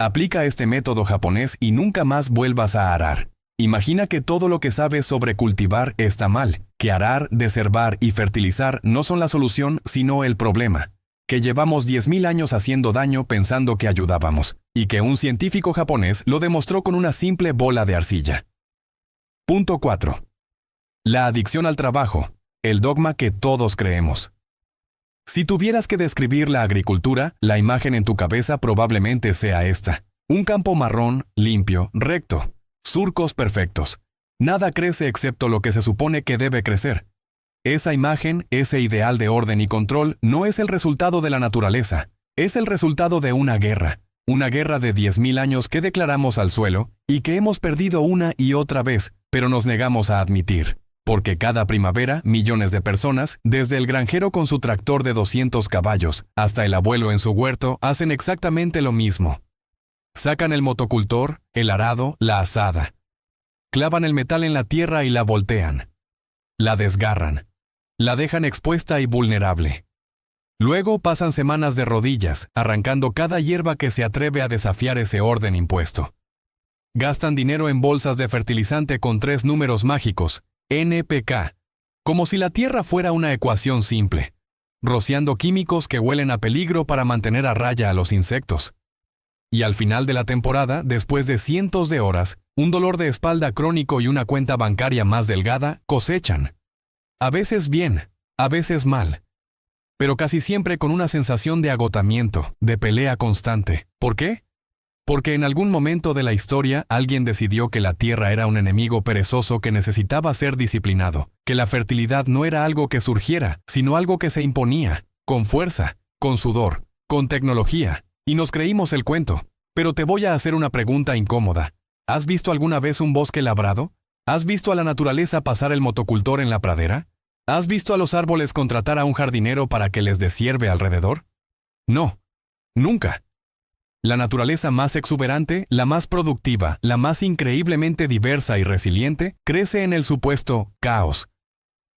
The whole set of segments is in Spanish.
Aplica este método japonés y nunca más vuelvas a arar. Imagina que todo lo que sabes sobre cultivar está mal, que arar, desherbar y fertilizar no son la solución, sino el problema, que llevamos 10.000 años haciendo daño pensando que ayudábamos, y que un científico japonés lo demostró con una simple bola de arcilla. Punto 4. La adicción al trabajo, el dogma que todos creemos. Si tuvieras que describir la agricultura, la imagen en tu cabeza probablemente sea esta. Un campo marrón, limpio, recto. Surcos perfectos. Nada crece excepto lo que se supone que debe crecer. Esa imagen, ese ideal de orden y control, no es el resultado de la naturaleza. Es el resultado de una guerra de 10.000 años que declaramos al suelo y que hemos perdido una y otra vez, pero nos negamos a admitir. Porque cada primavera, millones de personas, desde el granjero con su tractor de 200 caballos hasta el abuelo en su huerto, hacen exactamente lo mismo. Sacan el motocultor, el arado, la azada. Clavan el metal en la tierra y la voltean. La desgarran. La dejan expuesta y vulnerable. Luego pasan semanas de rodillas, arrancando cada hierba que se atreve a desafiar ese orden impuesto. Gastan dinero en bolsas de fertilizante con 3 números mágicos, NPK, como si la tierra fuera una ecuación simple, rociando químicos que huelen a peligro para mantener a raya a los insectos. Y al final de la temporada, después de cientos de horas, un dolor de espalda crónico y una cuenta bancaria más delgada, cosechan. A veces bien, a veces mal. Pero casi siempre con una sensación de agotamiento, de pelea constante. ¿Por qué? Porque en algún momento de la historia alguien decidió que la tierra era un enemigo perezoso que necesitaba ser disciplinado, que la fertilidad no era algo que surgiera, sino algo que se imponía, con fuerza, con sudor, con tecnología. Y nos creímos el cuento. Pero te voy a hacer una pregunta incómoda. ¿Has visto alguna vez un bosque labrado? ¿Has visto a la naturaleza pasar el motocultor en la pradera? ¿Has visto a los árboles contratar a un jardinero para que les deshierve alrededor? No, nunca. La naturaleza más exuberante, la más productiva, la más increíblemente diversa y resiliente, crece en el supuesto caos,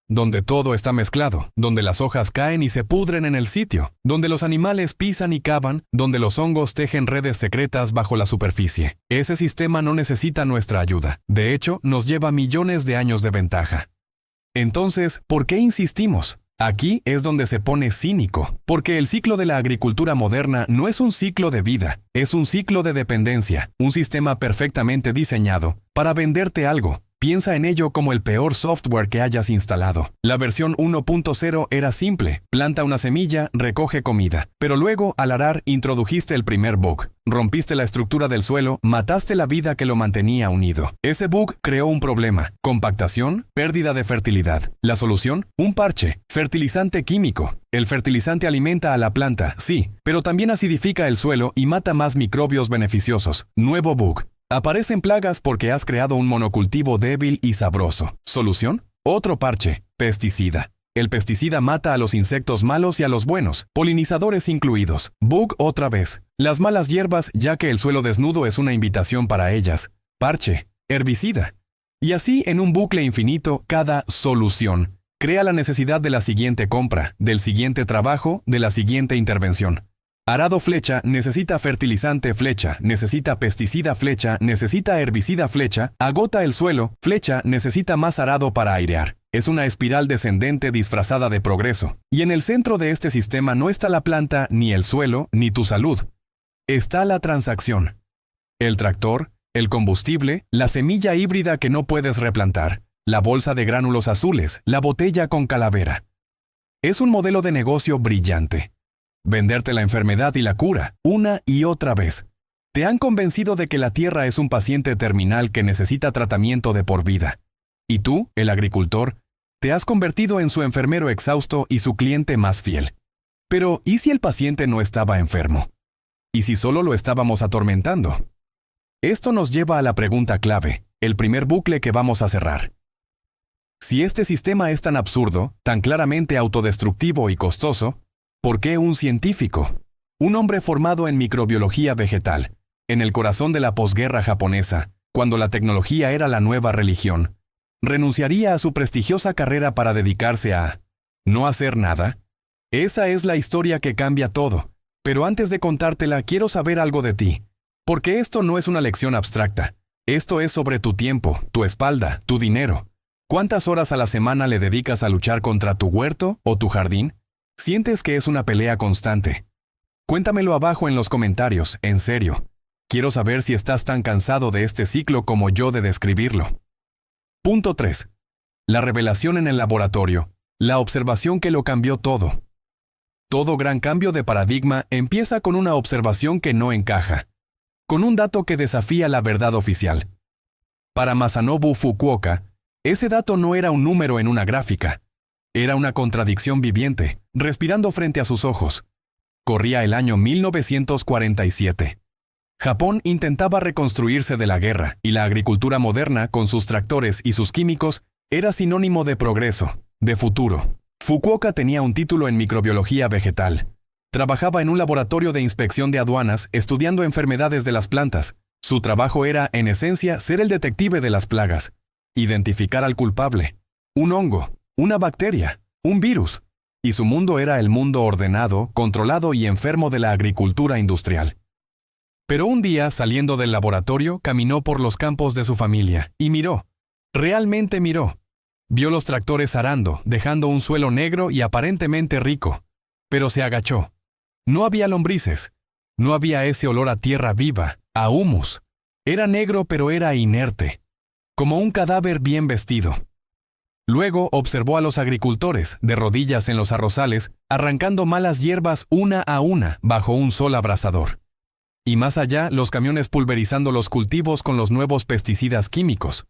donde todo está mezclado, donde las hojas caen y se pudren en el sitio, donde los animales pisan y cavan, donde los hongos tejen redes secretas bajo la superficie. Ese sistema no necesita nuestra ayuda. De hecho, nos lleva millones de años de ventaja. Entonces, ¿por qué insistimos? Aquí es donde se pone cínico, porque el ciclo de la agricultura moderna no es un ciclo de vida, es un ciclo de dependencia, un sistema perfectamente diseñado para venderte algo. Piensa en ello como el peor software que hayas instalado. La versión 1.0 era simple, planta una semilla, recoge comida. Pero luego, al arar, introdujiste el primer bug. Rompiste la estructura del suelo, mataste la vida que lo mantenía unido. Ese bug creó un problema: compactación, pérdida de fertilidad. La solución: un parche, fertilizante químico. El fertilizante alimenta a la planta, sí, pero también acidifica el suelo y mata más microbios beneficiosos. Nuevo bug. Aparecen plagas porque has creado un monocultivo débil y sabroso. ¿Solución? Otro parche, pesticida. El pesticida mata a los insectos malos y a los buenos, polinizadores incluidos. Bug otra vez. Las malas hierbas, ya que el suelo desnudo es una invitación para ellas. Parche, herbicida. Y así en un bucle infinito, cada solución crea la necesidad de la siguiente compra, del siguiente trabajo, de la siguiente intervención. Arado flecha necesita fertilizante flecha, necesita pesticida flecha, necesita herbicida flecha, agota el suelo, flecha necesita más arado para airear. Es una espiral descendente disfrazada de progreso. Y en el centro de este sistema no está la planta, ni el suelo, ni tu salud. Está la transacción. El tractor, el combustible, la semilla híbrida que no puedes replantar, la bolsa de gránulos azules, la botella con calavera. Es un modelo de negocio brillante. Venderte la enfermedad y la cura, una y otra vez. Te han convencido de que la tierra es un paciente terminal que necesita tratamiento de por vida. Y tú, el agricultor, te has convertido en su enfermero exhausto y su cliente más fiel. Pero, ¿y si el paciente no estaba enfermo? ¿Y si solo lo estábamos atormentando? Esto nos lleva a la pregunta clave, el primer bucle que vamos a cerrar. Si este sistema es tan absurdo, tan claramente autodestructivo y costoso, ¿por qué un científico? Un hombre formado en microbiología vegetal, en el corazón de la posguerra japonesa, cuando la tecnología era la nueva religión, renunciaría a su prestigiosa carrera para dedicarse a no hacer nada. Esa es la historia que cambia todo. Pero antes de contártela, quiero saber algo de ti. Porque esto no es una lección abstracta. Esto es sobre tu tiempo, tu espalda, tu dinero. ¿Cuántas horas a la semana le dedicas a luchar contra tu huerto o tu jardín? ¿Sientes que es una pelea constante? Cuéntamelo abajo en los comentarios, en serio. Quiero saber si estás tan cansado de este ciclo como yo de describirlo. Punto 3. La revelación en el laboratorio. La observación que lo cambió todo. Todo gran cambio de paradigma empieza con una observación que no encaja, con un dato que desafía la verdad oficial. Para Masanobu Fukuoka, ese dato no era un número en una gráfica. Era una contradicción viviente, respirando frente a sus ojos. Corría el año 1947. Japón intentaba reconstruirse de la guerra y la agricultura moderna, con sus tractores y sus químicos, era sinónimo de progreso, de futuro. Fukuoka tenía un título en microbiología vegetal. Trabajaba en un laboratorio de inspección de aduanas estudiando enfermedades de las plantas. Su trabajo era, en esencia, ser el detective de las plagas. Identificar al culpable. Un hongo, una bacteria, un virus. Y su mundo era el mundo ordenado, controlado y enfermo de la agricultura industrial. Pero un día, saliendo del laboratorio, caminó por los campos de su familia y miró. Realmente miró. Vio los tractores arando, dejando un suelo negro y aparentemente rico. Pero se agachó. No había lombrices. No había ese olor a tierra viva, a humus. Era negro pero era inerte. Como un cadáver bien vestido. Luego observó a los agricultores, de rodillas en los arrozales, arrancando malas hierbas una a una bajo un sol abrasador. Y más allá, los camiones pulverizando los cultivos con los nuevos pesticidas químicos.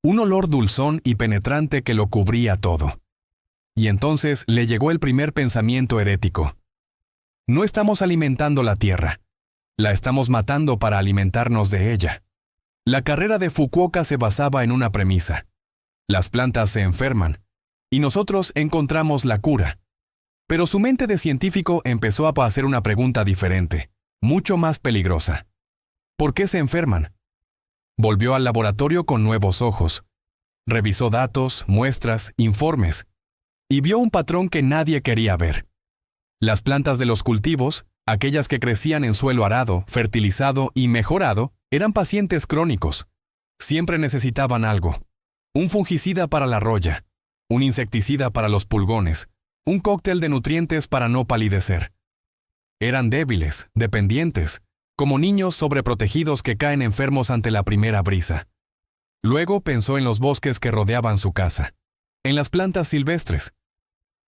Un olor dulzón y penetrante que lo cubría todo. Y entonces le llegó el primer pensamiento herético. No estamos alimentando la tierra. La estamos matando para alimentarnos de ella. La carrera de Fukuoka se basaba en una premisa. Las plantas se enferman, y nosotros encontramos la cura. Pero su mente de científico empezó a hacer una pregunta diferente, mucho más peligrosa. ¿Por qué se enferman? Volvió al laboratorio con nuevos ojos. Revisó datos, muestras, informes, y vio un patrón que nadie quería ver. Las plantas de los cultivos, aquellas que crecían en suelo arado, fertilizado y mejorado, eran pacientes crónicos. Siempre necesitaban algo. Un fungicida para la roya, un insecticida para los pulgones, un cóctel de nutrientes para no palidecer. Eran débiles, dependientes, como niños sobreprotegidos que caen enfermos ante la primera brisa. Luego pensó en los bosques que rodeaban su casa, en las plantas silvestres.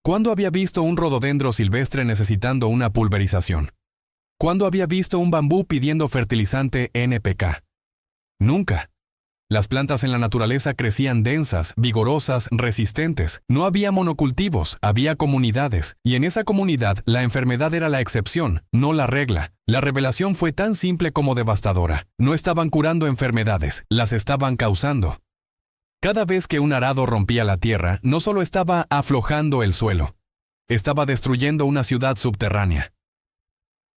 ¿Cuándo había visto un rododendro silvestre necesitando una pulverización? ¿Cuándo había visto un bambú pidiendo fertilizante NPK? Nunca. Las plantas en la naturaleza crecían densas, vigorosas, resistentes. No había monocultivos, había comunidades. Y en esa comunidad, la enfermedad era la excepción, no la regla. La revelación fue tan simple como devastadora. No estaban curando enfermedades, las estaban causando. Cada vez que un arado rompía la tierra, no solo estaba aflojando el suelo, estaba destruyendo una ciudad subterránea.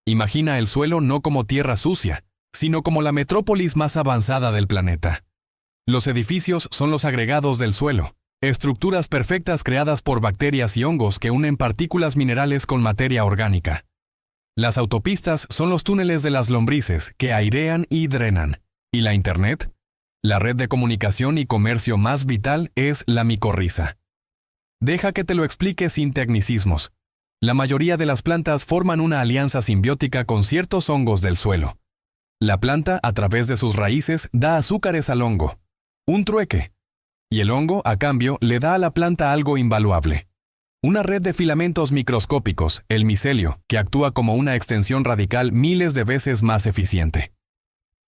Imagina el suelo no como tierra sucia, sino como la metrópolis más avanzada del planeta. Los edificios son los agregados del suelo, estructuras perfectas creadas por bacterias y hongos que unen partículas minerales con materia orgánica. Las autopistas son los túneles de las lombrices que airean y drenan. ¿Y la Internet? La red de comunicación y comercio más vital es la micorriza. Deja que te lo explique sin tecnicismos. La mayoría de las plantas forman una alianza simbiótica con ciertos hongos del suelo. La planta, a través de sus raíces, da azúcares al hongo. Un trueque. Y el hongo, a cambio, le da a la planta algo invaluable. Una red de filamentos microscópicos, el micelio, que actúa como una extensión radical miles de veces más eficiente.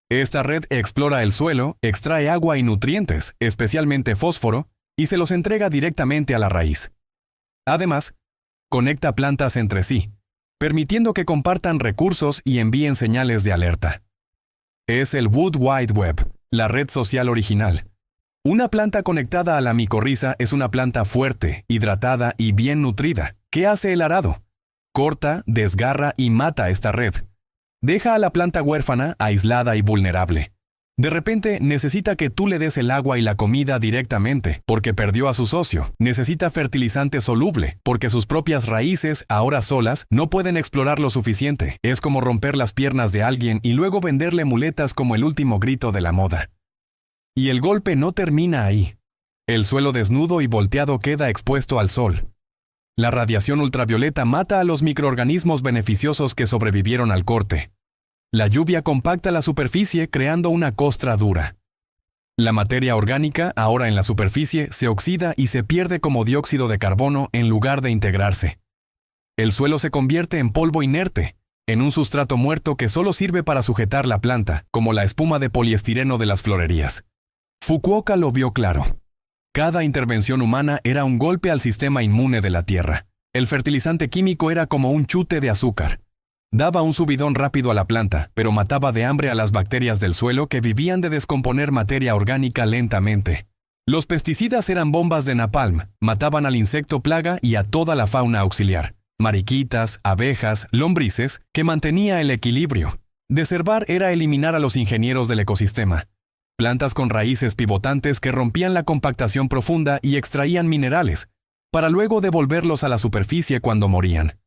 Esta red explora el suelo, extrae agua y nutrientes, especialmente fósforo, y se los entrega directamente a la raíz. Además, conecta plantas entre sí, permitiendo que compartan recursos y envíen señales de alerta. Es el Wood Wide Web, la red social original. Una planta conectada a la micorriza es una planta fuerte, hidratada y bien nutrida. ¿Qué hace el arado? Corta, desgarra y mata esta red. Deja a la planta huérfana, aislada y vulnerable. De repente necesita que tú le des el agua y la comida directamente, porque perdió a su socio. Necesita fertilizante soluble, porque sus propias raíces, ahora solas, no pueden explorar lo suficiente. Es como romper las piernas de alguien y luego venderle muletas como el último grito de la moda. Y el golpe no termina ahí. El suelo desnudo y volteado queda expuesto al sol. La radiación ultravioleta mata a los microorganismos beneficiosos que sobrevivieron al corte. La lluvia compacta la superficie creando una costra dura. La materia orgánica, ahora en la superficie, se oxida y se pierde como dióxido de carbono en lugar de integrarse. El suelo se convierte en polvo inerte, en un sustrato muerto que solo sirve para sujetar la planta, como la espuma de poliestireno de las florerías. Fukuoka lo vio claro. Cada intervención humana era un golpe al sistema inmune de la Tierra. El fertilizante químico era como un chute de azúcar. Daba un subidón rápido a la planta, pero mataba de hambre a las bacterias del suelo que vivían de descomponer materia orgánica lentamente. Los pesticidas eran bombas de napalm, mataban al insecto plaga y a toda la fauna auxiliar. Mariquitas, abejas, lombrices, que mantenía el equilibrio. Deservar era eliminar a los ingenieros del ecosistema. Plantas con raíces pivotantes que rompían la compactación profunda y extraían minerales, para luego devolverlos a la superficie cuando morían.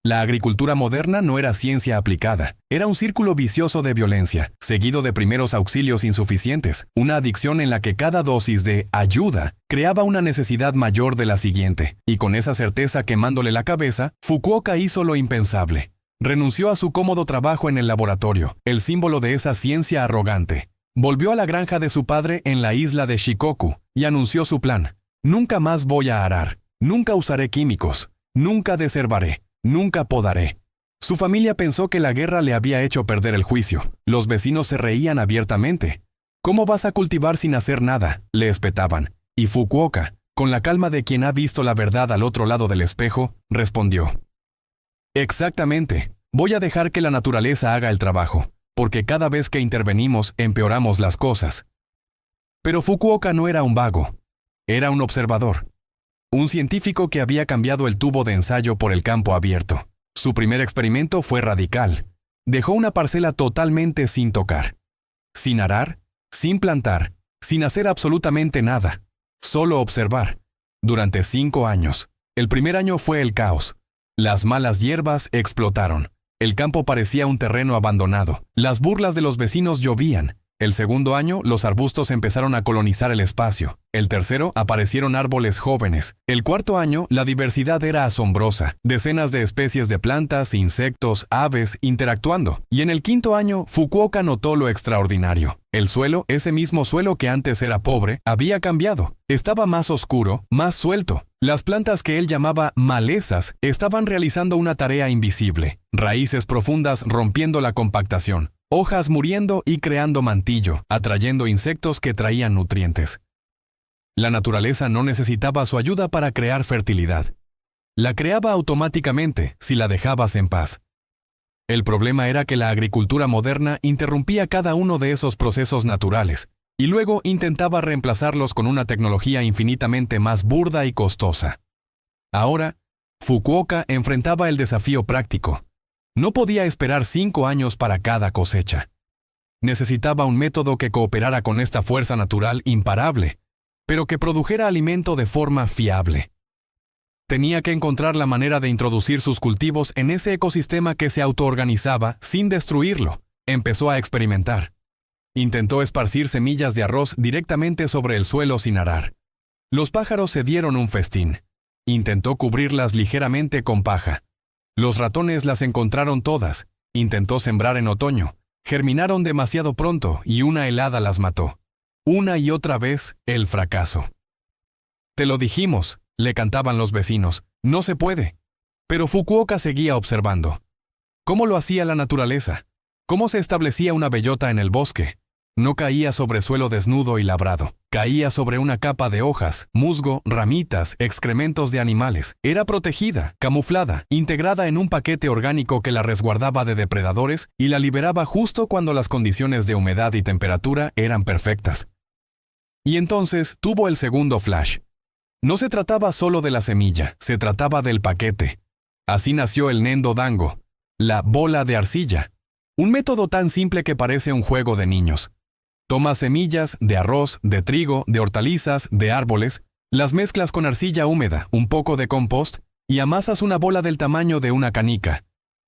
La agricultura moderna no era ciencia aplicada, era un círculo vicioso de violencia, seguido de primeros auxilios insuficientes, una adicción en la que cada dosis de ayuda creaba una necesidad mayor de la siguiente, y con esa certeza quemándole la cabeza, Fukuoka hizo lo impensable. Renunció a su cómodo trabajo en el laboratorio, el símbolo de esa ciencia arrogante. Volvió a la granja de su padre en la isla de Shikoku y anunció su plan. Nunca más voy a arar, nunca usaré químicos, nunca deservaré, nunca podaré. Su familia pensó que la guerra le había hecho perder el juicio. Los vecinos se reían abiertamente. ¿Cómo vas a cultivar sin hacer nada?, le espetaban. Y Fukuoka, con la calma de quien ha visto la verdad al otro lado del espejo, respondió: Exactamente, voy a dejar que la naturaleza haga el trabajo, porque cada vez que intervenimos empeoramos las cosas. Pero Fukuoka no era un vago, era un observador. Un científico que había cambiado el tubo de ensayo por el campo abierto. Su primer experimento fue radical. Dejó una parcela totalmente sin tocar. Sin arar, sin plantar, sin hacer absolutamente nada. Solo observar. Durante 5 años. El primer año fue el caos. Las malas hierbas explotaron. El campo parecía un terreno abandonado. Las burlas de los vecinos llovían. El segundo año, los arbustos empezaron a colonizar el espacio. El tercero, aparecieron árboles jóvenes. El cuarto año, la diversidad era asombrosa. Decenas de especies de plantas, insectos, aves, interactuando. Y en el quinto año, Fukuoka notó lo extraordinario. El suelo, ese mismo suelo que antes era pobre, había cambiado. Estaba más oscuro, más suelto. Las plantas que él llamaba malezas estaban realizando una tarea invisible. Raíces profundas rompiendo la compactación. Hojas muriendo y creando mantillo, atrayendo insectos que traían nutrientes. La naturaleza no necesitaba su ayuda para crear fertilidad. La creaba automáticamente si la dejabas en paz. El problema era que la agricultura moderna interrumpía cada uno de esos procesos naturales y luego intentaba reemplazarlos con una tecnología infinitamente más burda y costosa. Ahora, Fukuoka enfrentaba el desafío práctico. No podía esperar 5 años para cada cosecha. Necesitaba un método que cooperara con esta fuerza natural imparable, pero que produjera alimento de forma fiable. Tenía que encontrar la manera de introducir sus cultivos en ese ecosistema que se autoorganizaba sin destruirlo. Empezó a experimentar. Intentó esparcir semillas de arroz directamente sobre el suelo sin arar. Los pájaros se dieron un festín. Intentó cubrirlas ligeramente con paja. Los ratones las encontraron todas. Intentó sembrar en otoño. Germinaron demasiado pronto y una helada las mató. Una y otra vez, el fracaso. Te lo dijimos, le cantaban los vecinos. No se puede. Pero Fukuoka seguía observando. ¿Cómo lo hacía la naturaleza? ¿Cómo se establecía una bellota en el bosque? No caía sobre suelo desnudo y labrado. Caía sobre una capa de hojas, musgo, ramitas, excrementos de animales. Era protegida, camuflada, integrada en un paquete orgánico que la resguardaba de depredadores y la liberaba justo cuando las condiciones de humedad y temperatura eran perfectas. Y entonces tuvo el segundo flash. No se trataba solo de la semilla, se trataba del paquete. Así nació el Nendo Dango, la bola de arcilla. Un método tan simple que parece un juego de niños. Tomas semillas de arroz, de trigo, de hortalizas, de árboles, las mezclas con arcilla húmeda, un poco de compost y amasas una bola del tamaño de una canica.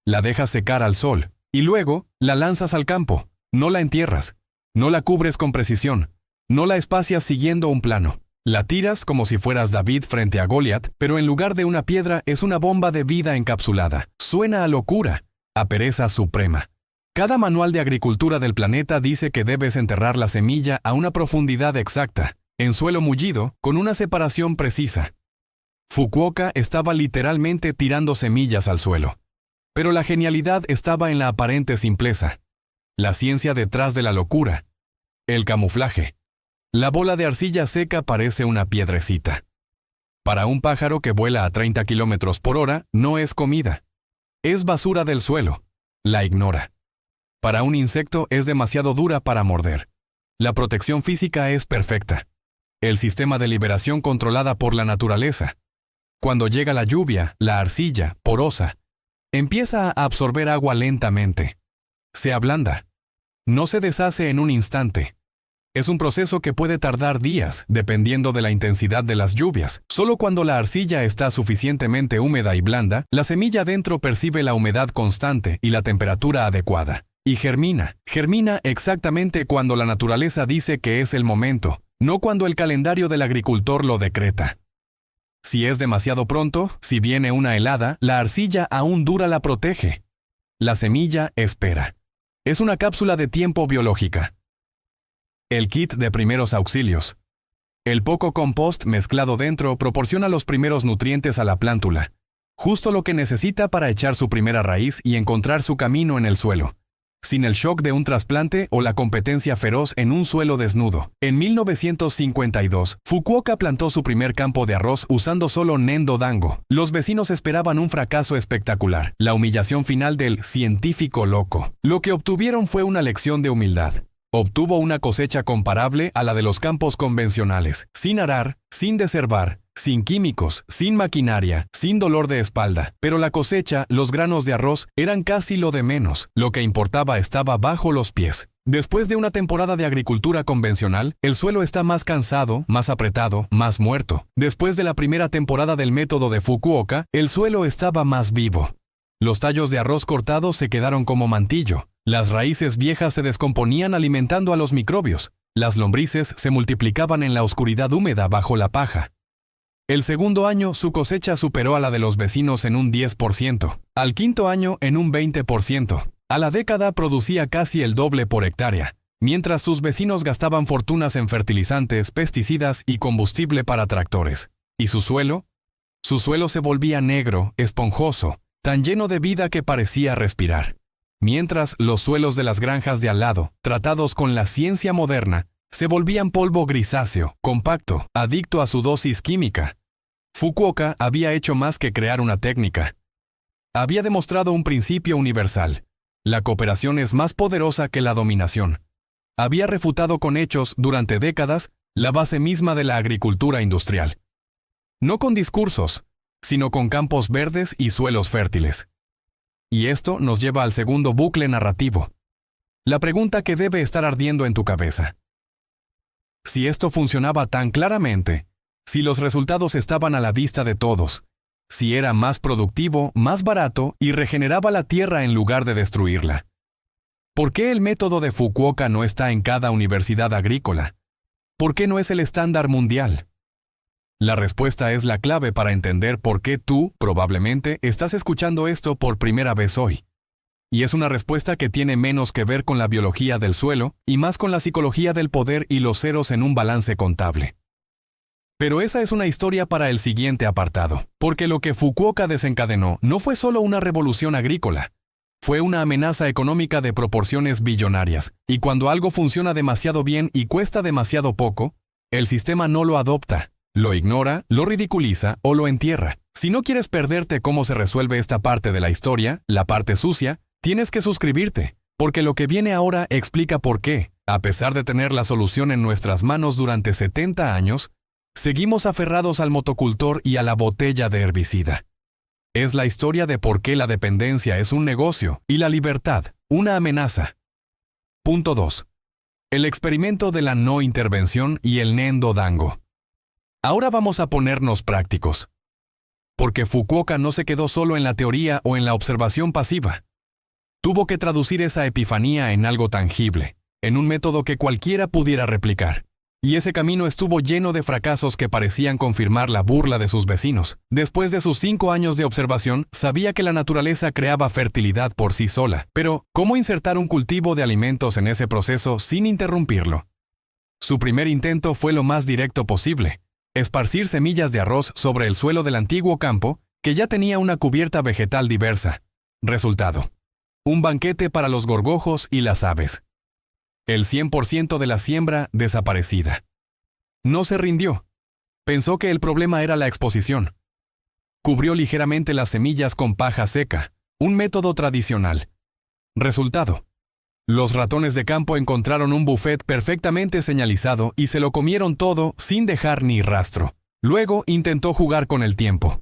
La dejas secar al sol y luego la lanzas al campo. No la entierras, no la cubres con precisión, no la espacias siguiendo un plano. La tiras como si fueras David frente a Goliat, pero en lugar de una piedra es una bomba de vida encapsulada. Suena a locura, a pereza suprema. Cada manual de agricultura del planeta dice que debes enterrar la semilla a una profundidad exacta, en suelo mullido, con una separación precisa. Fukuoka estaba literalmente tirando semillas al suelo. Pero la genialidad estaba en la aparente simpleza. La ciencia detrás de la locura. El camuflaje. La bola de arcilla seca parece una piedrecita. Para un pájaro que vuela a 30 kilómetros por hora, no es comida. Es basura del suelo. La ignora. Para un insecto es demasiado dura para morder. La protección física es perfecta. El sistema de liberación controlada por la naturaleza. Cuando llega la lluvia, la arcilla, porosa, empieza a absorber agua lentamente. Se ablanda. No se deshace en un instante. Es un proceso que puede tardar días, dependiendo de la intensidad de las lluvias. Solo cuando la arcilla está suficientemente húmeda y blanda, la semilla dentro percibe la humedad constante y la temperatura adecuada. Y germina. Germina exactamente cuando la naturaleza dice que es el momento, no cuando el calendario del agricultor lo decreta. Si es demasiado pronto, si viene una helada, la arcilla aún dura la protege. La semilla espera. Es una cápsula de tiempo biológica. El kit de primeros auxilios. El poco compost mezclado dentro proporciona los primeros nutrientes a la plántula, justo lo que necesita para echar su primera raíz y encontrar su camino en el suelo, sin el shock de un trasplante o la competencia feroz en un suelo desnudo. En 1952, Fukuoka plantó su primer campo de arroz usando solo Nendo Dango. Los vecinos esperaban un fracaso espectacular, la humillación final del científico loco. Lo que obtuvieron fue una lección de humildad. Obtuvo una cosecha comparable a la de los campos convencionales, sin arar, sin desherbar, sin químicos, sin maquinaria, sin dolor de espalda. Pero la cosecha, los granos de arroz, eran casi lo de menos. Lo que importaba estaba bajo los pies. Después de una temporada de agricultura convencional, el suelo está más cansado, más apretado, más muerto. Después de la primera temporada del método de Fukuoka, el suelo estaba más vivo. Los tallos de arroz cortados se quedaron como mantillo. Las raíces viejas se descomponían alimentando a los microbios. Las lombrices se multiplicaban en la oscuridad húmeda bajo la paja. El segundo año su cosecha superó a la de los vecinos en un 10%, al quinto año en un 20%. A la década producía casi el doble por hectárea, mientras sus vecinos gastaban fortunas en fertilizantes, pesticidas y combustible para tractores. ¿Y su suelo? Su suelo se volvía negro, esponjoso, tan lleno de vida que parecía respirar. Mientras los suelos de las granjas de al lado, tratados con la ciencia moderna, se volvían polvo grisáceo, compacto, adicto a su dosis química. Fukuoka había hecho más que crear una técnica. Había demostrado un principio universal. La cooperación es más poderosa que la dominación. Había refutado con hechos, durante décadas, la base misma de la agricultura industrial. No con discursos, sino con campos verdes y suelos fértiles. Y esto nos lleva al segundo bucle narrativo. La pregunta que debe estar ardiendo en tu cabeza. Si esto funcionaba tan claramente, si los resultados estaban a la vista de todos, si era más productivo, más barato y regeneraba la tierra en lugar de destruirla, ¿por qué el método de Fukuoka no está en cada universidad agrícola? ¿Por qué no es el estándar mundial? La respuesta es la clave para entender por qué tú, probablemente, estás escuchando esto por primera vez hoy. Y es una respuesta que tiene menos que ver con la biología del suelo y más con la psicología del poder y los ceros en un balance contable. Pero esa es una historia para el siguiente apartado, porque lo que Fukuoka desencadenó no fue solo una revolución agrícola, fue una amenaza económica de proporciones billonarias, y cuando algo funciona demasiado bien y cuesta demasiado poco, el sistema no lo adopta. Lo ignora, lo ridiculiza o lo entierra. Si no quieres perderte cómo se resuelve esta parte de la historia, la parte sucia, tienes que suscribirte, porque lo que viene ahora explica por qué, a pesar de tener la solución en nuestras manos durante 70 años, seguimos aferrados al motocultor y a la botella de herbicida. Es la historia de por qué la dependencia es un negocio y la libertad, una amenaza. Punto 2. El experimento de la no intervención y el Nendo Dango. Ahora vamos a ponernos prácticos. Porque Fukuoka no se quedó solo en la teoría o en la observación pasiva. Tuvo que traducir esa epifanía en algo tangible, en un método que cualquiera pudiera replicar. Y ese camino estuvo lleno de fracasos que parecían confirmar la burla de sus vecinos. Después de sus 5 años de observación, sabía que la naturaleza creaba fertilidad por sí sola. Pero, ¿cómo insertar un cultivo de alimentos en ese proceso sin interrumpirlo? Su primer intento fue lo más directo posible: esparcir semillas de arroz sobre el suelo del antiguo campo, que ya tenía una cubierta vegetal diversa. Resultado: un banquete para los gorgojos y las aves. El 100% de la siembra desaparecida. No se rindió. Pensó que el problema era la exposición. Cubrió ligeramente las semillas con paja seca, un método tradicional. Resultado: los ratones de campo encontraron un buffet perfectamente señalizado y se lo comieron todo sin dejar ni rastro. Luego intentó jugar con el tiempo.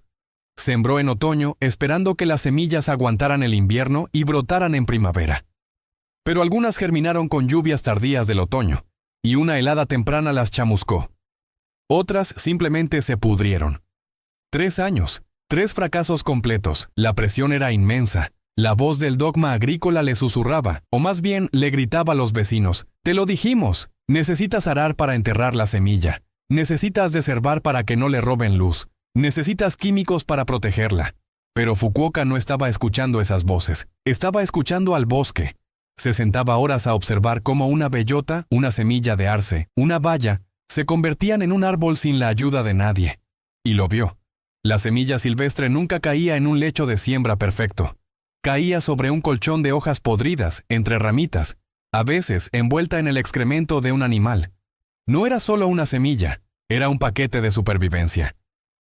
Sembró en otoño esperando que las semillas aguantaran el invierno y brotaran en primavera. Pero algunas germinaron con lluvias tardías del otoño, y una helada temprana las chamuscó. Otras simplemente se pudrieron. 3 años, 3 fracasos completos. La presión era inmensa. La voz del dogma agrícola le susurraba, o más bien le gritaba a los vecinos: «Te lo dijimos, necesitas arar para enterrar la semilla, necesitas deservar para que no le roben luz, necesitas químicos para protegerla». Pero Fukuoka no estaba escuchando esas voces, estaba escuchando al bosque. Se sentaba horas a observar cómo una bellota, una semilla de arce, una baya, se convertían en un árbol sin la ayuda de nadie. Y lo vio. La semilla silvestre nunca caía en un lecho de siembra perfecto. Caía sobre un colchón de hojas podridas, entre ramitas, a veces envuelta en el excremento de un animal. No era solo una semilla, era un paquete de supervivencia.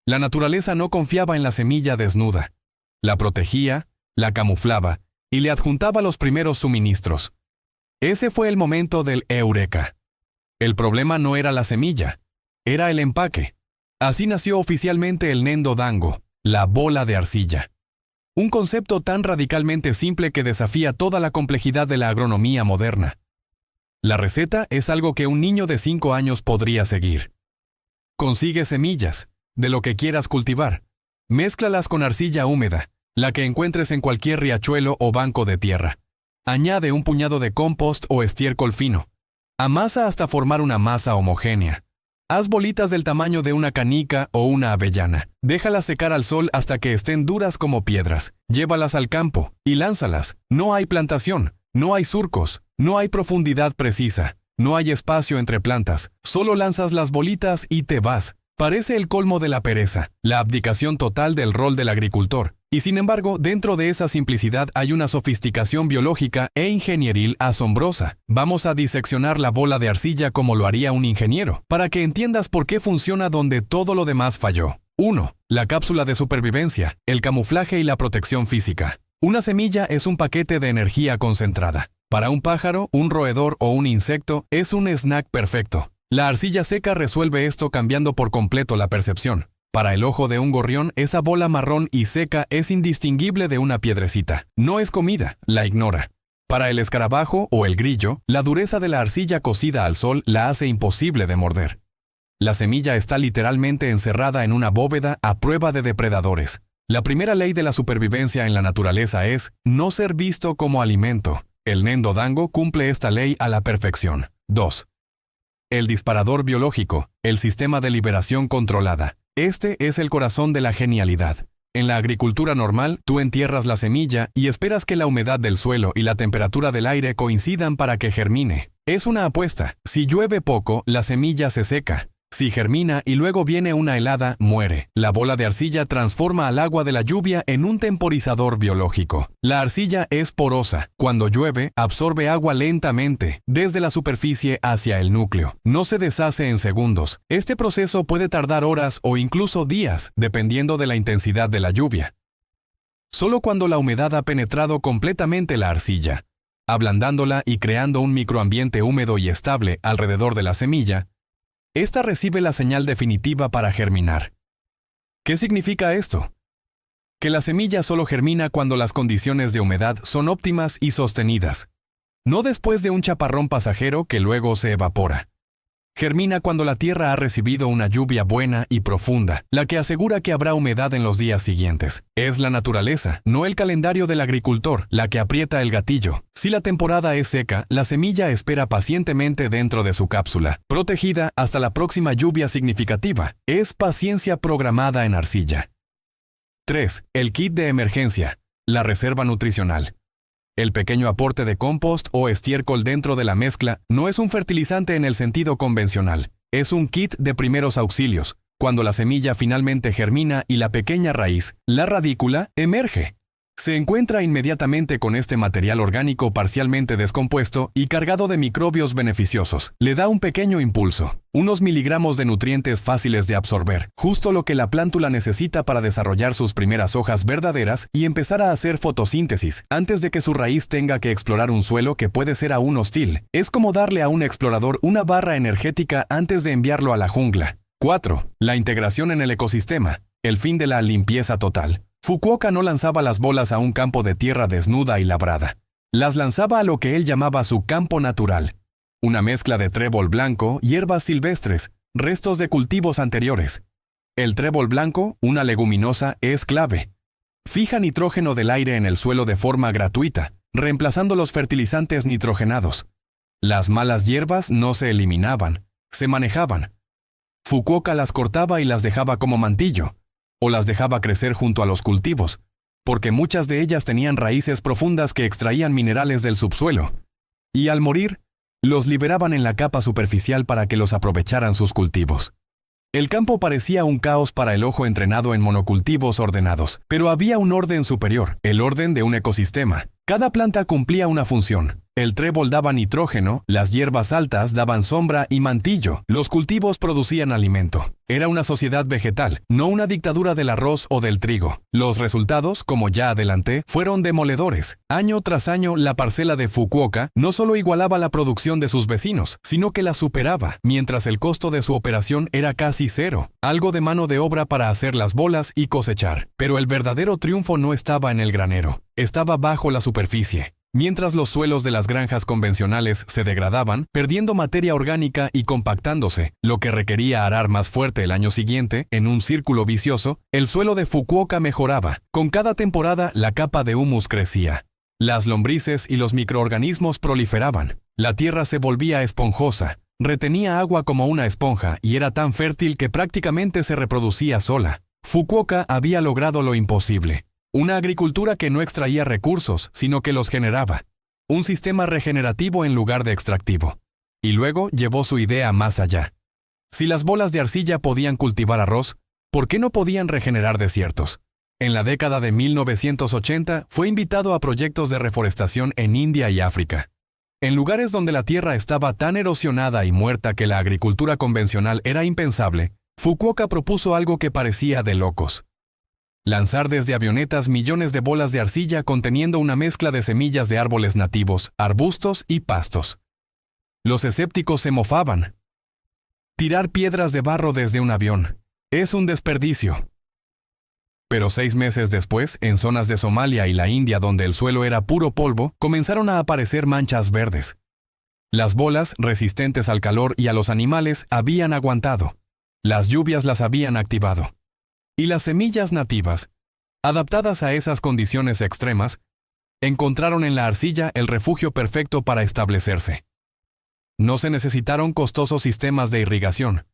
La naturaleza no confiaba en la semilla desnuda. La protegía, la camuflaba y le adjuntaba los primeros suministros. Ese fue el momento del eureka. El problema no era la semilla, era el empaque. Así nació oficialmente el Nendo Dango, la bola de arcilla. Un concepto tan radicalmente simple que desafía toda la complejidad de la agronomía moderna. La receta es algo que un niño de 5 años podría seguir. Consigue semillas, de lo que quieras cultivar. Mézclalas con arcilla húmeda, la que encuentres en cualquier riachuelo o banco de tierra. Añade un puñado de compost o estiércol fino. Amasa hasta formar una masa homogénea. Haz bolitas del tamaño de una canica o una avellana. Déjalas secar al sol hasta que estén duras como piedras. Llévalas al campo y lánzalas. No hay plantación, no hay surcos, no hay profundidad precisa, no hay espacio entre plantas. Solo lanzas las bolitas y te vas. Parece el colmo de la pereza, la abdicación total del rol del agricultor. Y sin embargo, dentro de esa simplicidad hay una sofisticación biológica e ingenieril asombrosa. Vamos a diseccionar la bola de arcilla como lo haría un ingeniero, para que entiendas por qué funciona donde todo lo demás falló. 1. La cápsula de supervivencia, el camuflaje y la protección física. Una semilla es un paquete de energía concentrada. Para un pájaro, un roedor o un insecto, es un snack perfecto. La arcilla seca resuelve esto cambiando por completo la percepción. Para el ojo de un gorrión, esa bola marrón y seca es indistinguible de una piedrecita. No es comida, la ignora. Para el escarabajo o el grillo, la dureza de la arcilla cocida al sol la hace imposible de morder. La semilla está literalmente encerrada en una bóveda a prueba de depredadores. La primera ley de la supervivencia en la naturaleza es no ser visto como alimento. El Nendo Dango cumple esta ley a la perfección. 2. El disparador biológico, el sistema de liberación controlada. Este es el corazón de la genialidad. En la agricultura normal, tú entierras la semilla y esperas que la humedad del suelo y la temperatura del aire coincidan para que germine. Es una apuesta. Si llueve poco, la semilla se seca. Si germina y luego viene una helada, muere. La bola de arcilla transforma al agua de la lluvia en un temporizador biológico. La arcilla es porosa. Cuando llueve, absorbe agua lentamente, desde la superficie hacia el núcleo. No se deshace en segundos. Este proceso puede tardar horas o incluso días, dependiendo de la intensidad de la lluvia. Solo cuando la humedad ha penetrado completamente la arcilla, ablandándola y creando un microambiente húmedo y estable alrededor de la semilla, esta recibe la señal definitiva para germinar. ¿Qué significa esto? Que la semilla solo germina cuando las condiciones de humedad son óptimas y sostenidas. No después de un chaparrón pasajero que luego se evapora. Germina cuando la tierra ha recibido una lluvia buena y profunda, la que asegura que habrá humedad en los días siguientes. Es la naturaleza, no el calendario del agricultor, la que aprieta el gatillo. Si la temporada es seca, la semilla espera pacientemente dentro de su cápsula, protegida hasta la próxima lluvia significativa. Es paciencia programada en arcilla. 3. El kit de emergencia, la reserva nutricional. El pequeño aporte de compost o estiércol dentro de la mezcla no es un fertilizante en el sentido convencional. Es un kit de primeros auxilios, cuando la semilla finalmente germina y la pequeña raíz, la radícula, emerge. Se encuentra inmediatamente con este material orgánico parcialmente descompuesto y cargado de microbios beneficiosos. Le da un pequeño impulso, unos miligramos de nutrientes fáciles de absorber, justo lo que la plántula necesita para desarrollar sus primeras hojas verdaderas y empezar a hacer fotosíntesis, antes de que su raíz tenga que explorar un suelo que puede ser aún hostil. Es como darle a un explorador una barra energética antes de enviarlo a la jungla. 4. La integración en el ecosistema, el fin de la limpieza total. Fukuoka no lanzaba las bolas a un campo de tierra desnuda y labrada. Las lanzaba a lo que él llamaba su campo natural. Una mezcla de trébol blanco, hierbas silvestres, restos de cultivos anteriores. El trébol blanco, una leguminosa, es clave. Fija nitrógeno del aire en el suelo de forma gratuita, reemplazando los fertilizantes nitrogenados. Las malas hierbas no se eliminaban, se manejaban. Fukuoka las cortaba y las dejaba como mantillo, o las dejaba crecer junto a los cultivos, porque muchas de ellas tenían raíces profundas que extraían minerales del subsuelo. Y al morir, los liberaban en la capa superficial para que los aprovecharan sus cultivos. El campo parecía un caos para el ojo entrenado en monocultivos ordenados, pero había un orden superior, el orden de un ecosistema. Cada planta cumplía una función. El trébol daba nitrógeno, las hierbas altas daban sombra y mantillo, los cultivos producían alimento. Era una sociedad vegetal, no una dictadura del arroz o del trigo. Los resultados, como ya adelanté, fueron demoledores. Año tras año, la parcela de Fukuoka no solo igualaba la producción de sus vecinos, sino que la superaba, mientras el costo de su operación era casi cero. Algo de mano de obra para hacer las bolas y cosechar. Pero el verdadero triunfo no estaba en el granero, estaba bajo la superficie. Mientras los suelos de las granjas convencionales se degradaban, perdiendo materia orgánica y compactándose, lo que requería arar más fuerte el año siguiente, en un círculo vicioso, el suelo de Fukuoka mejoraba. Con cada temporada, la capa de humus crecía. Las lombrices y los microorganismos proliferaban. La tierra se volvía esponjosa, retenía agua como una esponja y era tan fértil que prácticamente se reproducía sola. Fukuoka había logrado lo imposible. Una agricultura que no extraía recursos, sino que los generaba. Un sistema regenerativo en lugar de extractivo. Y luego llevó su idea más allá. Si las bolas de arcilla podían cultivar arroz, ¿por qué no podían regenerar desiertos? En la década de 1980 fue invitado a proyectos de reforestación en India y África. En lugares donde la tierra estaba tan erosionada y muerta que la agricultura convencional era impensable, Fukuoka propuso algo que parecía de locos. Lanzar desde avionetas millones de bolas de arcilla conteniendo una mezcla de semillas de árboles nativos, arbustos y pastos. Los escépticos se mofaban. Tirar piedras de barro desde un avión es un desperdicio. Pero 6 meses después, en zonas de Somalia y la India donde el suelo era puro polvo, comenzaron a aparecer manchas verdes. Las bolas, resistentes al calor y a los animales, habían aguantado. Las lluvias las habían activado. Y las semillas nativas, adaptadas a esas condiciones extremas, encontraron en la arcilla el refugio perfecto para establecerse. No se necesitaron costosos sistemas de irrigación,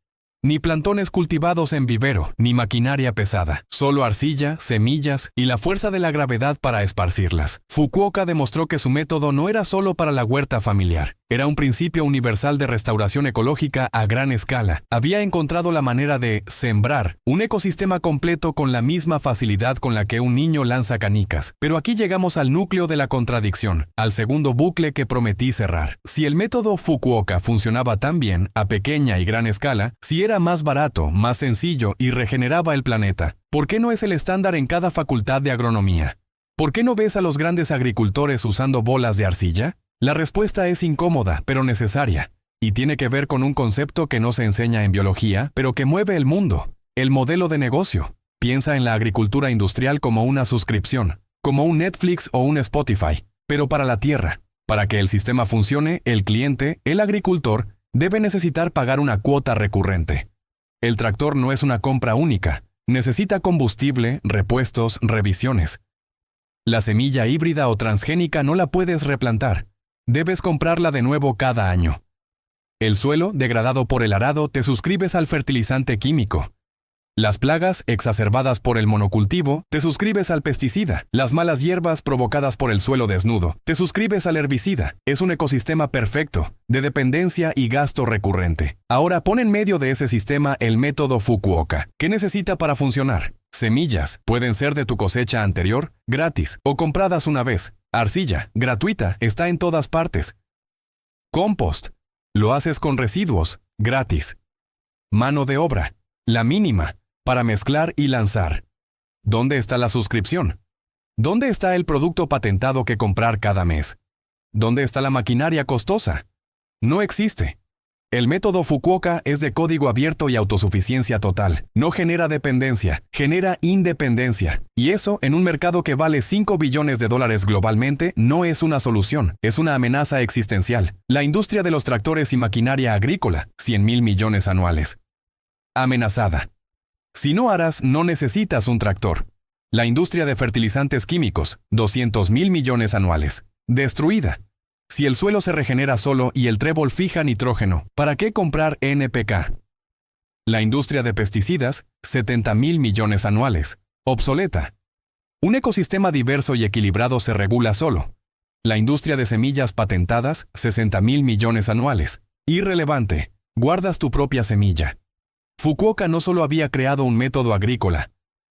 ni plantones cultivados en vivero, ni maquinaria pesada, solo arcilla, semillas y la fuerza de la gravedad para esparcirlas. Fukuoka demostró que su método no era solo para la huerta familiar, era un principio universal de restauración ecológica a gran escala. Había encontrado la manera de sembrar un ecosistema completo con la misma facilidad con la que un niño lanza canicas. Pero aquí llegamos al núcleo de la contradicción, al segundo bucle que prometí cerrar. Si el método Fukuoka funcionaba tan bien, a pequeña y gran escala, si era más barato, más sencillo y regeneraba el planeta, ¿por qué no es el estándar en cada facultad de agronomía? ¿Por qué no ves a los grandes agricultores usando bolas de arcilla? La respuesta es incómoda, pero necesaria, y tiene que ver con un concepto que no se enseña en biología, pero que mueve el mundo, el modelo de negocio. Piensa en la agricultura industrial como una suscripción, como un Netflix o un Spotify, pero para la tierra. Para que el sistema funcione, el cliente, el agricultor, debe necesitar pagar una cuota recurrente. El tractor no es una compra única. Necesita combustible, repuestos, revisiones. La semilla híbrida o transgénica no la puedes replantar. Debes comprarla de nuevo cada año. El suelo, degradado por el arado, te suscribes al fertilizante químico. Las plagas, exacerbadas por el monocultivo, te suscribes al pesticida. Las malas hierbas provocadas por el suelo desnudo, te suscribes al herbicida. Es un ecosistema perfecto, de dependencia y gasto recurrente. Ahora pon en medio de ese sistema el método Fukuoka. ¿Qué necesita para funcionar? Semillas, pueden ser de tu cosecha anterior, gratis, o compradas una vez. Arcilla, gratuita, está en todas partes. Compost, lo haces con residuos, gratis. Mano de obra, la mínima, para mezclar y lanzar. ¿Dónde está la suscripción? ¿Dónde está el producto patentado que comprar cada mes? ¿Dónde está la maquinaria costosa? No existe. El método Fukuoka es de código abierto y autosuficiencia total. No genera dependencia, genera independencia. Y eso, en un mercado que vale $5 billones globalmente, no es una solución, es una amenaza existencial. La industria de los tractores y maquinaria agrícola, 100.000 millones anuales. Amenazada. Si no aras, no necesitas un tractor. La industria de fertilizantes químicos, 200.000 millones anuales. Destruida. Si el suelo se regenera solo y el trébol fija nitrógeno, ¿para qué comprar NPK? La industria de pesticidas, 70.000 millones anuales. Obsoleta. Un ecosistema diverso y equilibrado se regula solo. La industria de semillas patentadas, 60.000 millones anuales. Irrelevante. Guardas tu propia semilla. Fukuoka no solo había creado un método agrícola,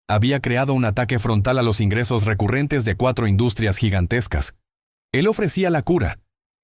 había creado un ataque frontal a los ingresos recurrentes de 4 industrias gigantescas. Él ofrecía la cura,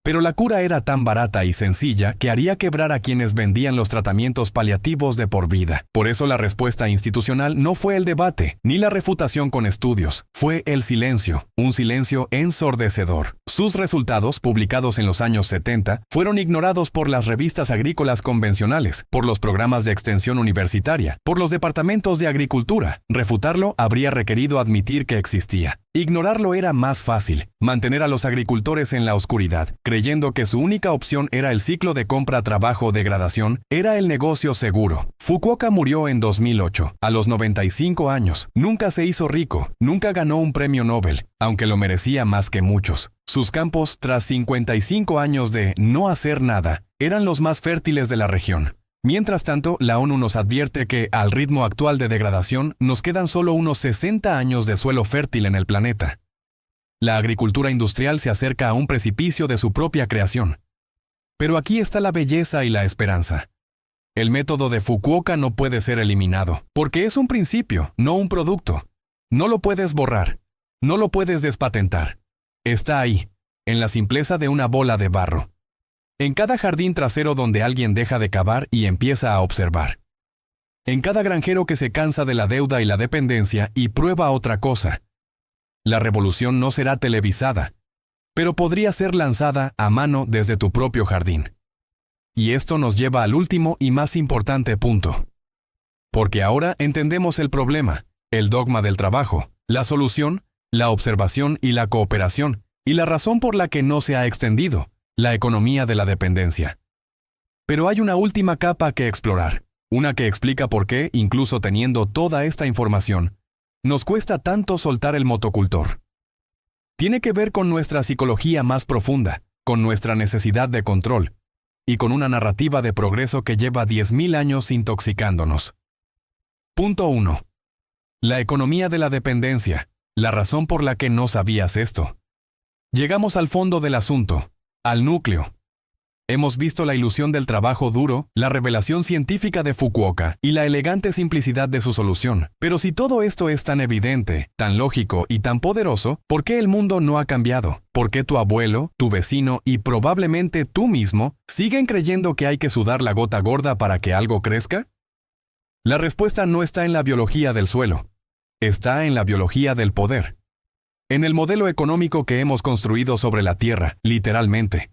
pero la cura era tan barata y sencilla que haría quebrar a quienes vendían los tratamientos paliativos de por vida. Por eso la respuesta institucional no fue el debate, ni la refutación con estudios, fue el silencio, un silencio ensordecedor. Sus resultados, publicados en los años 70, fueron ignorados por las revistas agrícolas convencionales, por los programas de extensión universitaria, por los departamentos de agricultura. Refutarlo habría requerido admitir que existía. Ignorarlo era más fácil, mantener a los agricultores en la oscuridad, creyendo que su única opción era el ciclo de compra-trabajo-degradación, era el negocio seguro. Fukuoka murió en 2008, a los 95 años. Nunca se hizo rico, nunca ganó un premio Nobel, aunque lo merecía más que muchos. Sus campos, tras 55 años de no hacer nada, eran los más fértiles de la región. Mientras tanto, la ONU nos advierte que, al ritmo actual de degradación, nos quedan solo unos 60 años de suelo fértil en el planeta. La agricultura industrial se acerca a un precipicio de su propia creación. Pero aquí está la belleza y la esperanza. El método de Fukuoka no puede ser eliminado, porque es un principio, no un producto. No lo puedes borrar, no lo puedes despatentar. Está ahí, en la simpleza de una bola de barro. En cada jardín trasero donde alguien deja de cavar y empieza a observar. En cada granjero que se cansa de la deuda y la dependencia y prueba otra cosa. La revolución no será televisada, pero podría ser lanzada a mano desde tu propio jardín. Y esto nos lleva al último y más importante punto. Porque ahora entendemos el problema, el dogma del trabajo, la solución, la observación y la cooperación, y la razón por la que no se ha extendido. La economía de la dependencia. Pero hay una última capa que explorar, una que explica por qué, incluso teniendo toda esta información, nos cuesta tanto soltar el motocultor. Tiene que ver con nuestra psicología más profunda, con nuestra necesidad de control, y con una narrativa de progreso que lleva 10.000 años intoxicándonos. Punto 1. La economía de la dependencia, la razón por la que no sabías esto. Llegamos al fondo del asunto. Al núcleo. Hemos visto la ilusión del trabajo duro, la revelación científica de Fukuoka y la elegante simplicidad de su solución. Pero si todo esto es tan evidente, tan lógico y tan poderoso, ¿por qué el mundo no ha cambiado? ¿Por qué tu abuelo, tu vecino y probablemente tú mismo siguen creyendo que hay que sudar la gota gorda para que algo crezca? La respuesta no está en la biología del suelo. Está en la biología del poder. En el modelo económico que hemos construido sobre la Tierra, literalmente.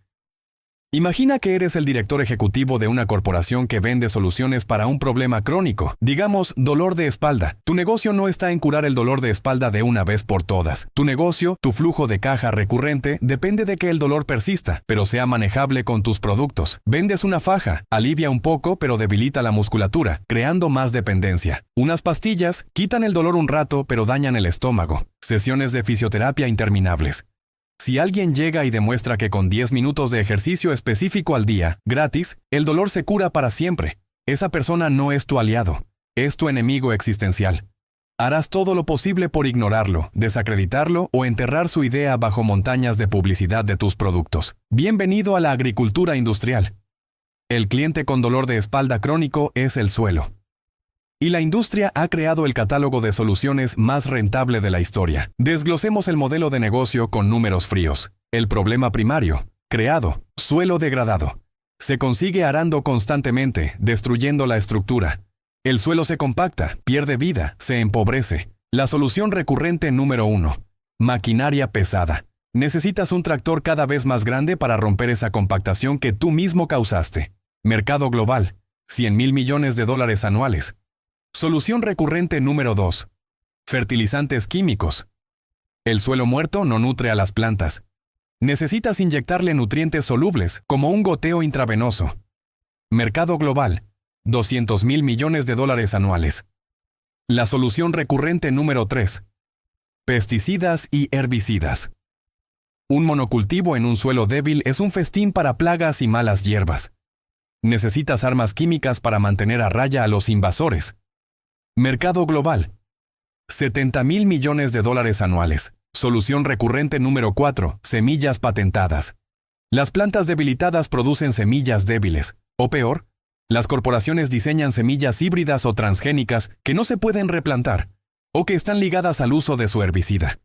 Imagina que eres el director ejecutivo de una corporación que vende soluciones para un problema crónico, digamos, dolor de espalda. Tu negocio no está en curar el dolor de espalda de una vez por todas. Tu negocio, tu flujo de caja recurrente, depende de que el dolor persista, pero sea manejable con tus productos. Vendes una faja, alivia un poco, pero debilita la musculatura, creando más dependencia. Unas pastillas, quitan el dolor un rato, pero dañan el estómago. Sesiones de fisioterapia interminables. Si alguien llega y demuestra que con 10 minutos de ejercicio específico al día, gratis, el dolor se cura para siempre, esa persona no es tu aliado, es tu enemigo existencial. Harás todo lo posible por ignorarlo, desacreditarlo o enterrar su idea bajo montañas de publicidad de tus productos. Bienvenido a la agricultura industrial. El cliente con dolor de espalda crónico es el suelo. Y la industria ha creado el catálogo de soluciones más rentable de la historia. Desglosemos el modelo de negocio con números fríos. El problema primario. Creado. Suelo degradado. Se consigue arando constantemente, destruyendo la estructura. El suelo se compacta, pierde vida, se empobrece. La solución recurrente número 1. Maquinaria pesada. Necesitas un tractor cada vez más grande para romper esa compactación que tú mismo causaste. Mercado global. $100,000 millones anuales. Solución recurrente número 2. Fertilizantes químicos. El suelo muerto no nutre a las plantas. Necesitas inyectarle nutrientes solubles, como un goteo intravenoso. Mercado global. $200,000 millones anuales. La solución recurrente número 3. Pesticidas y herbicidas. Un monocultivo en un suelo débil es un festín para plagas y malas hierbas. Necesitas armas químicas para mantener a raya a los invasores. Mercado global. $70,000 millones anuales. Solución recurrente número 4. Semillas patentadas. Las plantas debilitadas producen semillas débiles. O peor, las corporaciones diseñan semillas híbridas o transgénicas que no se pueden replantar, o que están ligadas al uso de su herbicida.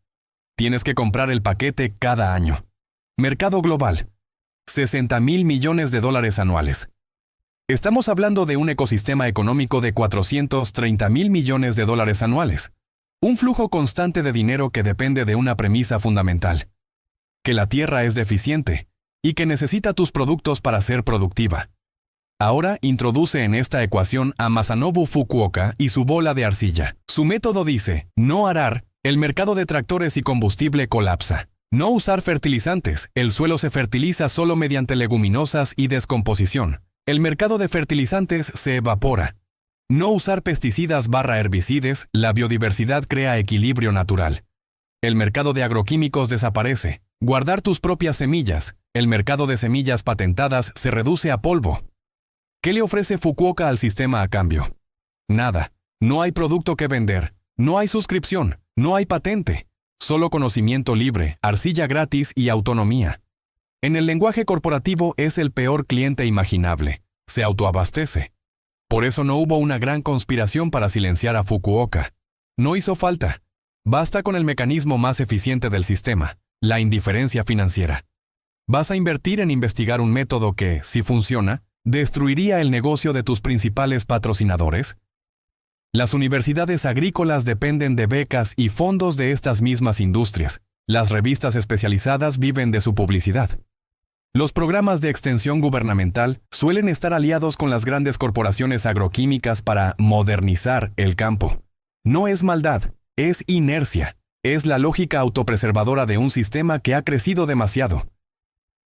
Tienes que comprar el paquete cada año. Mercado global. $60,000 millones anuales. Estamos hablando de un ecosistema económico de $430,000 millones anuales. Un flujo constante de dinero que depende de una premisa fundamental: que la tierra es deficiente y que necesita tus productos para ser productiva. Ahora introduce en esta ecuación a Masanobu Fukuoka y su bola de arcilla. Su método dice: no arar, el mercado de tractores y combustible colapsa. No usar fertilizantes, el suelo se fertiliza solo mediante leguminosas y descomposición. El mercado de fertilizantes se evapora. No usar pesticidas / herbicides, la biodiversidad crea equilibrio natural. El mercado de agroquímicos desaparece. Guardar tus propias semillas. El mercado de semillas patentadas se reduce a polvo. ¿Qué le ofrece Fukuoka al sistema a cambio? Nada. No hay producto que vender. No hay suscripción. No hay patente. Solo conocimiento libre, arcilla gratis y autonomía. En el lenguaje corporativo es el peor cliente imaginable. Se autoabastece. Por eso no hubo una gran conspiración para silenciar a Fukuoka. No hizo falta. Basta con el mecanismo más eficiente del sistema, la indiferencia financiera. ¿Vas a invertir en investigar un método que, si funciona, destruiría el negocio de tus principales patrocinadores? Las universidades agrícolas dependen de becas y fondos de estas mismas industrias. Las revistas especializadas viven de su publicidad. Los programas de extensión gubernamental suelen estar aliados con las grandes corporaciones agroquímicas para modernizar el campo. No es maldad, es inercia. Es la lógica autopreservadora de un sistema que ha crecido demasiado.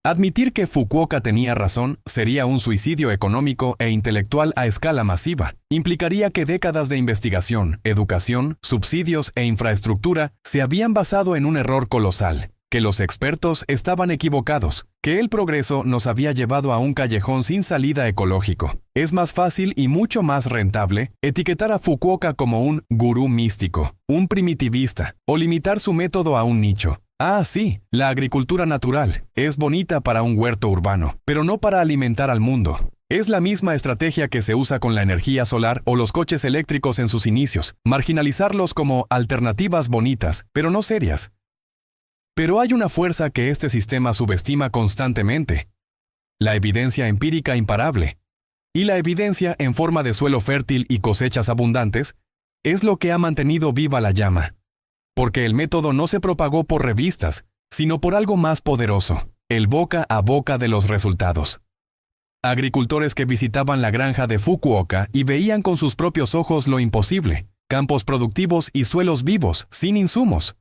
Admitir que Fukuoka tenía razón sería un suicidio económico e intelectual a escala masiva. Implicaría que décadas de investigación, educación, subsidios e infraestructura se habían basado en un error colosal, que los expertos estaban equivocados, que el progreso nos había llevado a un callejón sin salida ecológico. Es más fácil y mucho más rentable etiquetar a Fukuoka como un gurú místico, un primitivista, o limitar su método a un nicho. Ah, sí, la agricultura natural es bonita para un huerto urbano, pero no para alimentar al mundo. Es la misma estrategia que se usa con la energía solar o los coches eléctricos en sus inicios, marginalizarlos como alternativas bonitas, pero no serias. Pero hay una fuerza que este sistema subestima constantemente: la evidencia empírica imparable. Y la evidencia en forma de suelo fértil y cosechas abundantes es lo que ha mantenido viva la llama. Porque el método no se propagó por revistas, sino por algo más poderoso: El boca a boca de los resultados. Agricultores que visitaban la granja de Fukuoka y veían con sus propios ojos lo imposible, campos productivos y suelos vivos, sin insumos.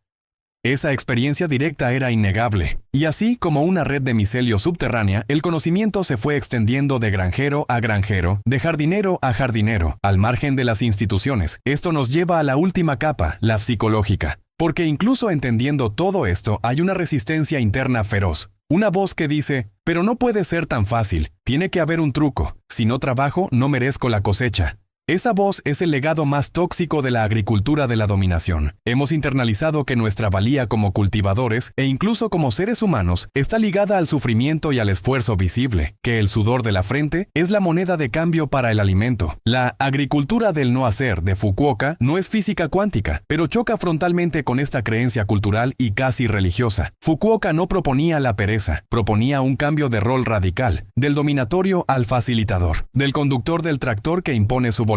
Esa experiencia directa era innegable, y así como una red de micelio subterránea, el conocimiento se fue extendiendo de granjero a granjero, de jardinero a jardinero, al margen de las instituciones. Esto nos lleva a la última capa, la psicológica. Porque incluso entendiendo todo esto, hay una resistencia interna feroz. Una voz que dice, pero no puede ser tan fácil, tiene que haber un truco, si no trabajo no merezco la cosecha. Esa voz es el legado más tóxico de la agricultura de la dominación. Hemos internalizado que nuestra valía como cultivadores, e incluso como seres humanos, está ligada al sufrimiento y al esfuerzo visible, que el sudor de la frente es la moneda de cambio para el alimento. La agricultura del no hacer de Fukuoka no es física cuántica, pero choca frontalmente con esta creencia cultural y casi religiosa. Fukuoka no proponía la pereza, proponía un cambio de rol radical, del dominatorio al facilitador, del conductor del tractor que impone su voluntad,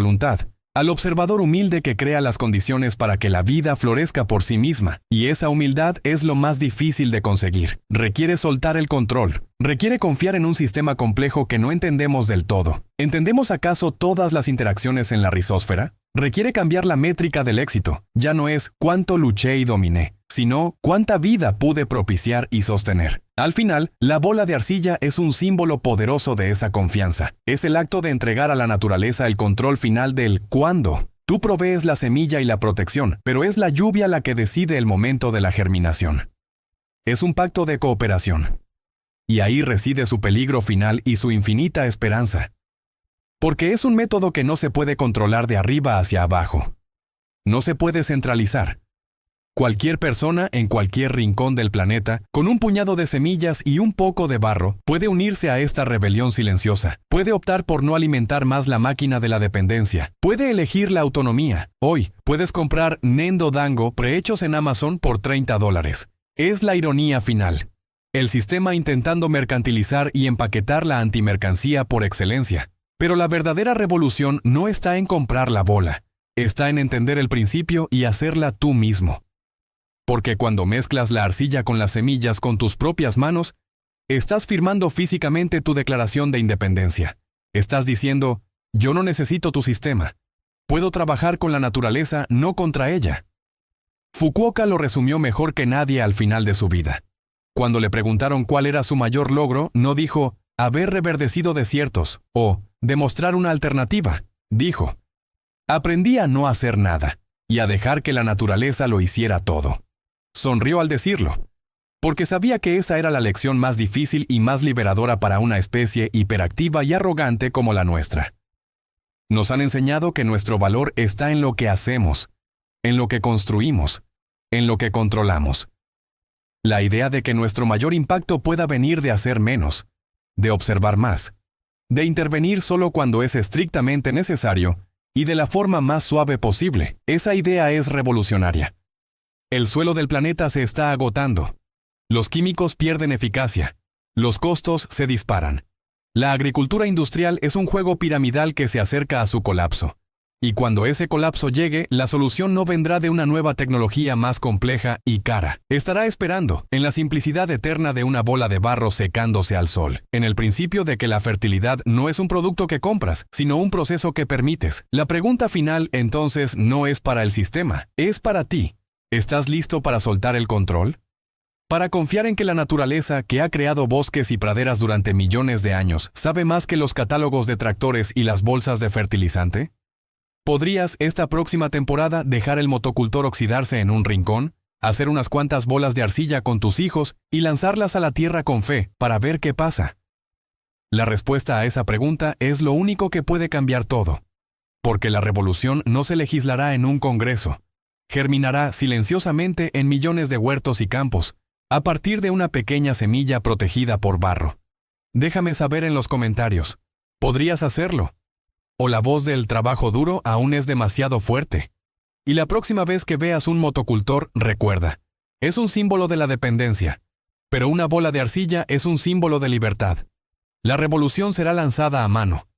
al observador humilde que crea las condiciones para que la vida florezca por sí misma. Y esa humildad es lo más difícil de conseguir. Requiere soltar el control. Requiere confiar en un sistema complejo que no entendemos del todo. ¿Entendemos acaso todas las interacciones en la rizósfera? Requiere cambiar la métrica del éxito. Ya no es cuánto luché y dominé, sino cuánta vida pude propiciar y sostener. Al final, la bola de arcilla es un símbolo poderoso de esa confianza. Es el acto de entregar a la naturaleza el control final del cuándo. Tú provees la semilla y la protección, pero es la lluvia la que decide el momento de la germinación. Es un pacto de cooperación. Y ahí reside su peligro final y su infinita esperanza. Porque es un método que no se puede controlar de arriba hacia abajo. No se puede centralizar. Cualquier persona en cualquier rincón del planeta, con un puñado de semillas y un poco de barro, puede unirse a esta rebelión silenciosa. Puede optar por no alimentar más la máquina de la dependencia. Puede elegir la autonomía. Hoy, puedes comprar Nendo Dango prehechos en Amazon por $30. Es la ironía final. El sistema intentando mercantilizar y empaquetar la antimercancía por excelencia. Pero la verdadera revolución no está en comprar la bola. Está en entender el principio y hacerla tú mismo. Porque cuando mezclas la arcilla con las semillas con tus propias manos, estás firmando físicamente tu declaración de independencia. Estás diciendo, yo no necesito tu sistema. Puedo trabajar con la naturaleza, no contra ella. Fukuoka lo resumió mejor que nadie al final de su vida. Cuando le preguntaron cuál era su mayor logro, no dijo, haber reverdecido desiertos, o demostrar una alternativa. Dijo, aprendí a no hacer nada, y a dejar que la naturaleza lo hiciera todo. Sonrió al decirlo, porque sabía que esa era la lección más difícil y más liberadora para una especie hiperactiva y arrogante como la nuestra. Nos han enseñado que nuestro valor está en lo que hacemos, en lo que construimos, en lo que controlamos. La idea de que nuestro mayor impacto pueda venir de hacer menos, de observar más, de intervenir solo cuando es estrictamente necesario y de la forma más suave posible, esa idea es revolucionaria. El suelo del planeta se está agotando. Los químicos pierden eficacia. Los costos se disparan. La agricultura industrial es un juego piramidal que se acerca a su colapso. Y cuando ese colapso llegue, la solución no vendrá de una nueva tecnología más compleja y cara. Estará esperando, en la simplicidad eterna de una bola de barro secándose al sol, en el principio de que la fertilidad no es un producto que compras, sino un proceso que permites. La pregunta final, entonces, no es para el sistema, es para ti. ¿Estás listo para soltar el control? ¿Para confiar en que la naturaleza, que ha creado bosques y praderas durante millones de años, sabe más que los catálogos de tractores y las bolsas de fertilizante? ¿Podrías, esta próxima temporada, dejar el motocultor oxidarse en un rincón, hacer unas cuantas bolas de arcilla con tus hijos y lanzarlas a la tierra con fe para ver qué pasa? La respuesta a esa pregunta es lo único que puede cambiar todo. Porque la revolución no se legislará en un congreso. Germinará silenciosamente en millones de huertos y campos, a partir de una pequeña semilla protegida por barro. Déjame saber en los comentarios. ¿Podrías hacerlo? ¿O la voz del trabajo duro aún es demasiado fuerte? Y la próxima vez que veas un motocultor, recuerda, es un símbolo de la dependencia, pero una bola de arcilla es un símbolo de libertad. La revolución será lanzada a mano,